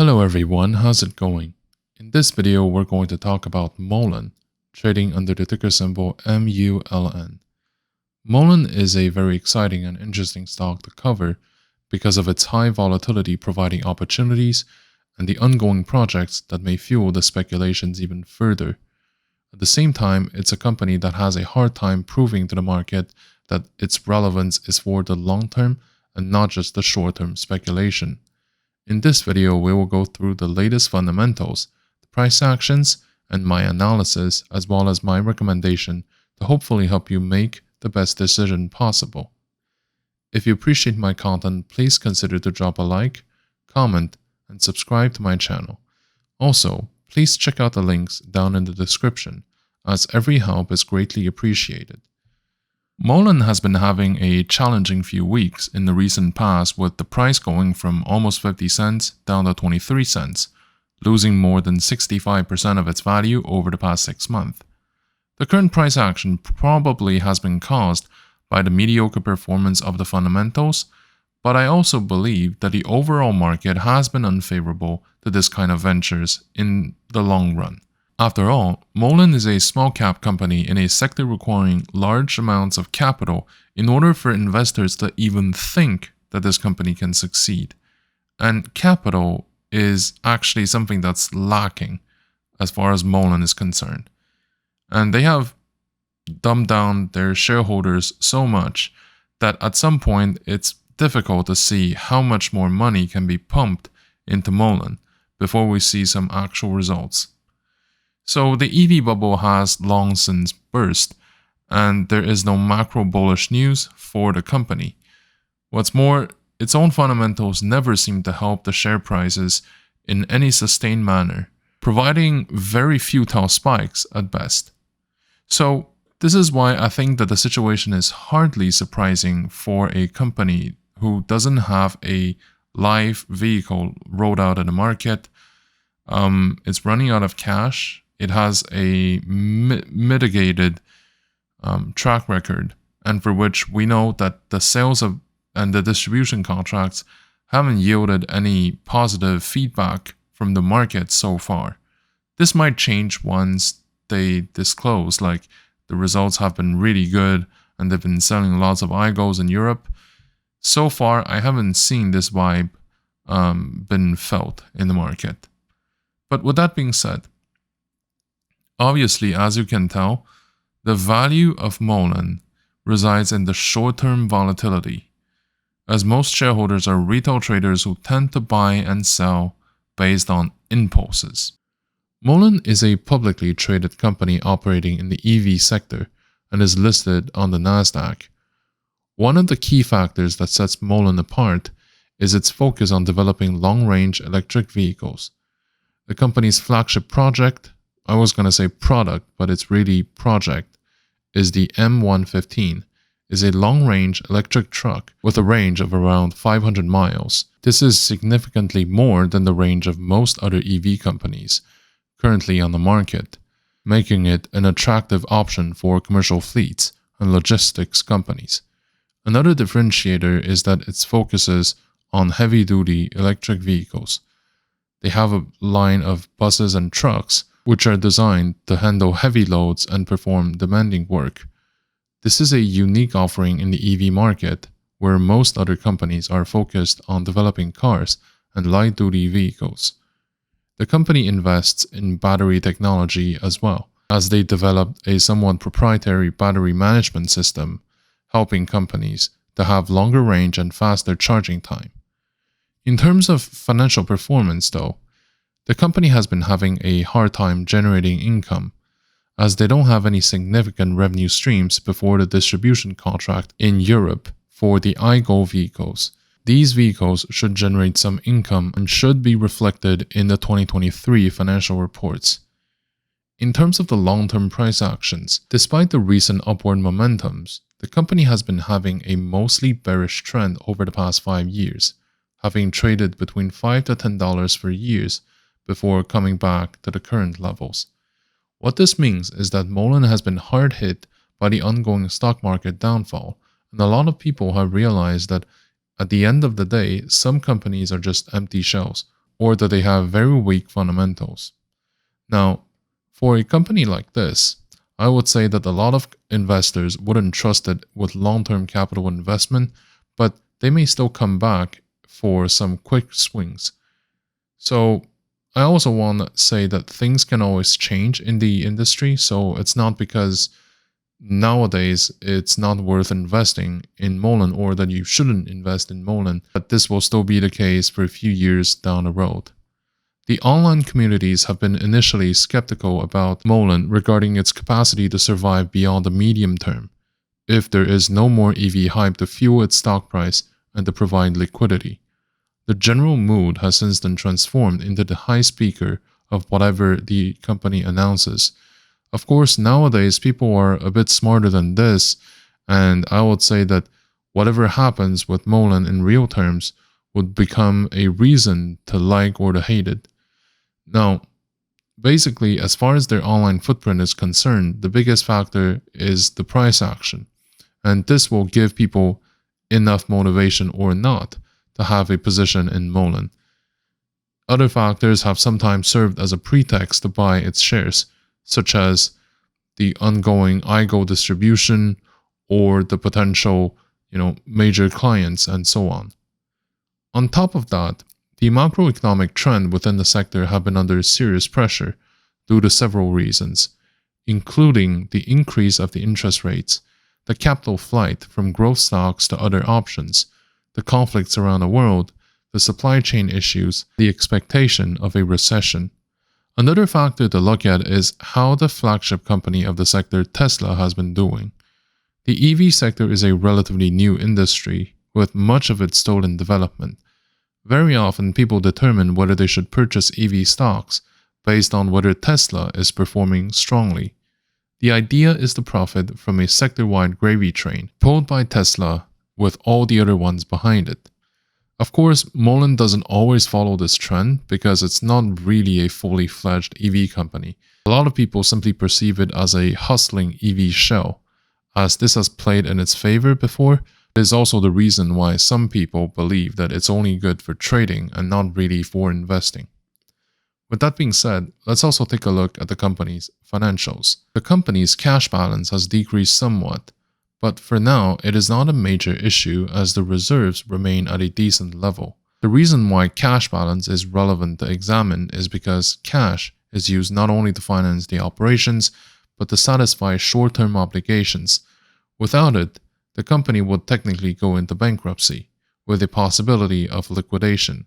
Hello everyone, how's it going? In this video, we're going to talk about Mullen, trading under the ticker symbol MULN. Mullen is a very exciting and interesting stock to cover because of its high volatility providing opportunities and the ongoing projects that may fuel the speculations even further. At the same time, it's a company that has a hard time proving to the market that its relevance is for the long term and not just the short term speculation. In this video, we will go through the latest fundamentals, the price actions, and my analysis, as well as my recommendation to hopefully help you make the best decision possible. If you appreciate my content, please consider to drop a like, comment, and subscribe to my channel. Also, please check out the links down in the description, as every help is greatly appreciated. Mullen has been having a challenging few weeks in the recent past, with the price going from almost 50 cents down to 23 cents, losing more than 65% of its value over the past 6 months. The current price action probably has been caused by the mediocre performance of the fundamentals, but I also believe that the overall market has been unfavorable to this kind of ventures in the long run. After all, Mullen is a small cap company in a sector requiring large amounts of capital in order for investors to even think that this company can succeed. And capital is actually something that's lacking as far as Mullen is concerned. And they have dumbed down their shareholders so much that at some point it's difficult to see how much more money can be pumped into Mullen before we see some actual results. So the EV bubble has long since burst, and there is no macro bullish news for the company. What's more, its own fundamentals never seem to help the share prices in any sustained manner, providing very futile spikes at best. So this is why I think that the situation is hardly surprising for a company who doesn't have a live vehicle rolled out in the market. It's running out of cash. It has a mitigated track record, and for which we know that the sales of and the distribution contracts haven't yielded any positive feedback from the market so far. This might change once they disclose, like the results have been really good and they've been selling lots of iGos in Europe. So far, I haven't seen this vibe been felt in the market. But with that being said, obviously, as you can tell, the value of Mullen resides in the short-term volatility, as most shareholders are retail traders who tend to buy and sell based on impulses. Mullen is a publicly traded company operating in the EV sector and is listed on the Nasdaq. One of the key factors that sets Mullen apart is its focus on developing long-range electric vehicles. The company's flagship project, I was going to say product, but it's really project, is the M115, is a long-range electric truck with a range of around 500 miles. This is significantly more than the range of most other EV companies currently on the market, making it an attractive option for commercial fleets and logistics companies. Another differentiator is that it focuses on heavy-duty electric vehicles. They have a line of buses and trucks which are designed to handle heavy loads and perform demanding work. This is a unique offering in the EV market, where most other companies are focused on developing cars and light-duty vehicles. The company invests in battery technology as well, as they developed a somewhat proprietary battery management system, helping companies to have longer range and faster charging time. In terms of financial performance, though, the company has been having a hard time generating income, as they don't have any significant revenue streams before the distribution contract in Europe for the iGo vehicles. These vehicles should generate some income and should be reflected in the 2023 financial reports. In terms of the long-term price actions, despite the recent upward momentums, the company has been having a mostly bearish trend over the past 5 years, having traded between $5 to $10 for years before coming back to the current levels. What this means is that Mullen has been hard hit by the ongoing stock market downfall, and a lot of people have realized that at the end of the day, some companies are just empty shells, or that they have very weak fundamentals. Now, for a company like this, I would say that a lot of investors wouldn't trust it with long-term capital investment, but they may still come back for some quick swings. So I also want to say that things can always change in the industry, so it's not because nowadays it's not worth investing in Mullen or that you shouldn't invest in Mullen, but this will still be the case for a few years down the road. The online communities have been initially skeptical about Mullen regarding its capacity to survive beyond the medium term, if there is no more EV hype to fuel its stock price and to provide liquidity. The general mood has since then transformed into the high speaker of whatever the company announces. Of course, nowadays people are a bit smarter than this, and I would say that whatever happens with Mullen in real terms would become a reason to like or to hate it. Now, basically, as far as their online footprint is concerned, the biggest factor is the price action, and this will give people enough motivation or not to have a position in Mullen. Other factors have sometimes served as a pretext to buy its shares, such as the ongoing IGO distribution or the potential, major clients and so on. On top of that, the macroeconomic trend within the sector have been under serious pressure due to several reasons, including the increase of the interest rates, the capital flight from growth stocks to other options, the conflicts around the world, the supply chain issues, the expectation of a recession. Another factor to look at is how the flagship company of the sector, Tesla, has been doing. The EV sector is a relatively new industry, with much of it still in development. Very often, people determine whether they should purchase EV stocks based on whether Tesla is performing strongly. The idea is to profit from a sector-wide gravy train pulled by Tesla with all the other ones behind it. Of course, Mullen doesn't always follow this trend because it's not really a fully fledged EV company. A lot of people simply perceive it as a hustling EV shell. As this has played in its favor before, it is also the reason why some people believe that it's only good for trading and not really for investing. With that being said, let's also take a look at the company's financials. The company's cash balance has decreased somewhat, but for now it is not a major issue as the reserves remain at a decent level. The reason why cash balance is relevant to examine is because cash is used not only to finance the operations, but to satisfy short-term obligations. Without it, the company would technically go into bankruptcy, with a possibility of liquidation.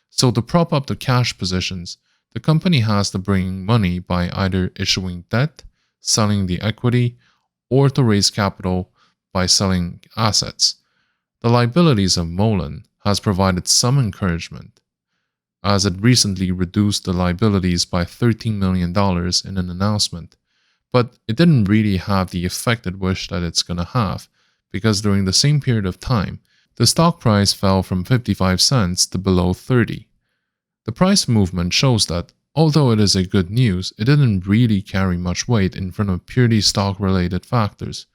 So to prop up the cash positions, the company has to bring money by either issuing debt, selling the equity, or to raise capital by selling assets. The liabilities of Mullen has provided some encouragement, as it recently reduced the liabilities by $13 million in an announcement, but it didn't really have the effect it wished that it's going to have, because during the same period of time, the stock price fell from 55 cents to below 30. The price movement shows that, although it is a good news, it didn't really carry much weight in front of purely stock-related factors.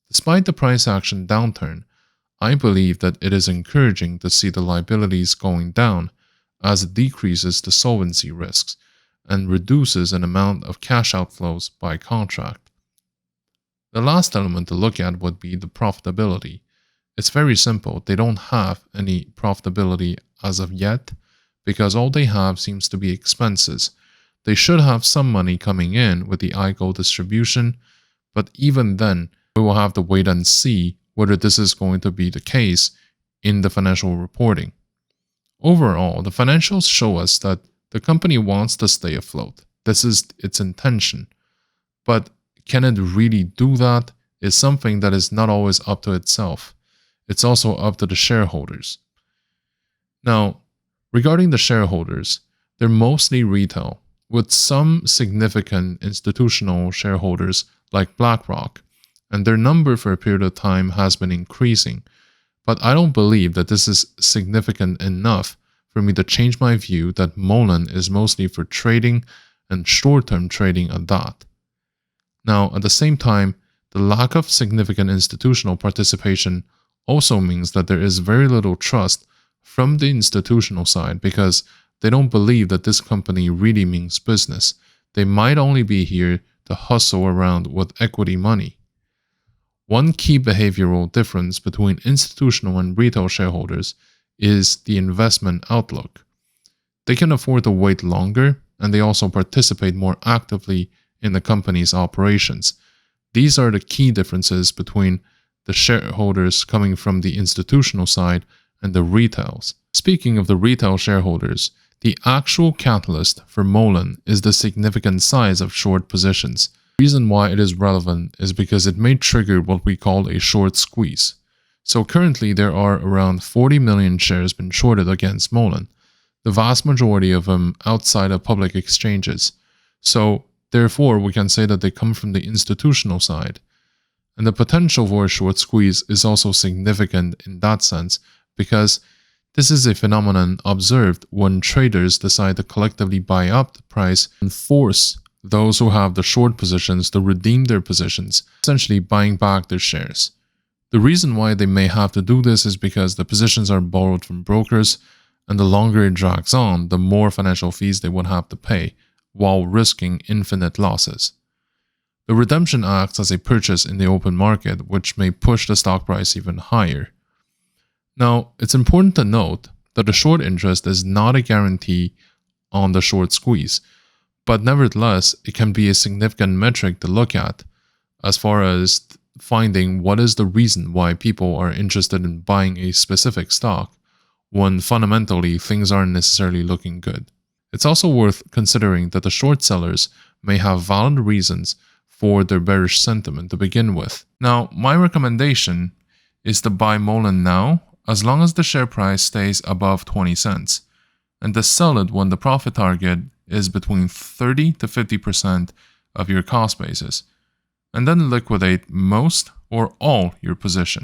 Despite the price action downturn, I believe that it is encouraging to see the liabilities going down as it decreases the solvency risks and reduces an amount of cash outflows by contract. The last element to look at would be the profitability. It's very simple. They don't have any profitability as of yet because all they have seems to be expenses. They should have some money coming in with the IGO distribution, but even then, we will have to wait and see whether this is going to be the case in the financial reporting. Overall, the financials show us that the company wants to stay afloat. This is its intention. But can it really do that is something that is not always up to itself. It's also up to the shareholders. Now, regarding the shareholders, they're mostly retail, with some significant institutional shareholders like BlackRock, and their number for a period of time has been increasing, but I don't believe that this is significant enough for me to change my view that Mullen is mostly for trading and short-term trading at that. Now, at the same time, the lack of significant institutional participation also means that there is very little trust from the institutional side because they don't believe that this company really means business. They might only be here to hustle around with equity money. One key behavioral difference between institutional and retail shareholders is the investment outlook. They can afford to wait longer, and they also participate more actively in the company's operations. These are the key differences between the shareholders coming from the institutional side and the retails. Speaking of the retail shareholders, the actual catalyst for Mullen is the significant size of short positions. The reason why it is relevant is because it may trigger what we call a short squeeze. So currently there are around 40 million shares been shorted against Mullen, the vast majority of them outside of public exchanges. So therefore we can say that they come from the institutional side. And the potential for a short squeeze is also significant in that sense because this is a phenomenon observed when traders decide to collectively buy up the price and force those who have the short positions to redeem their positions, essentially buying back their shares. The reason why they may have to do this is because the positions are borrowed from brokers, and the longer it drags on, the more financial fees they would have to pay, while risking infinite losses. The redemption acts as a purchase in the open market, which may push the stock price even higher. Now, it's important to note that the short interest is not a guarantee on the short squeeze, but nevertheless, it can be a significant metric to look at as far as finding what is the reason why people are interested in buying a specific stock when fundamentally things aren't necessarily looking good. It's also worth considering that the short sellers may have valid reasons for their bearish sentiment to begin with. Now, my recommendation is to buy Mullen now as long as the share price stays above 20 cents, and to sell it when the profit target is between 30 to 50% of your cost basis, and then liquidate most or all your position.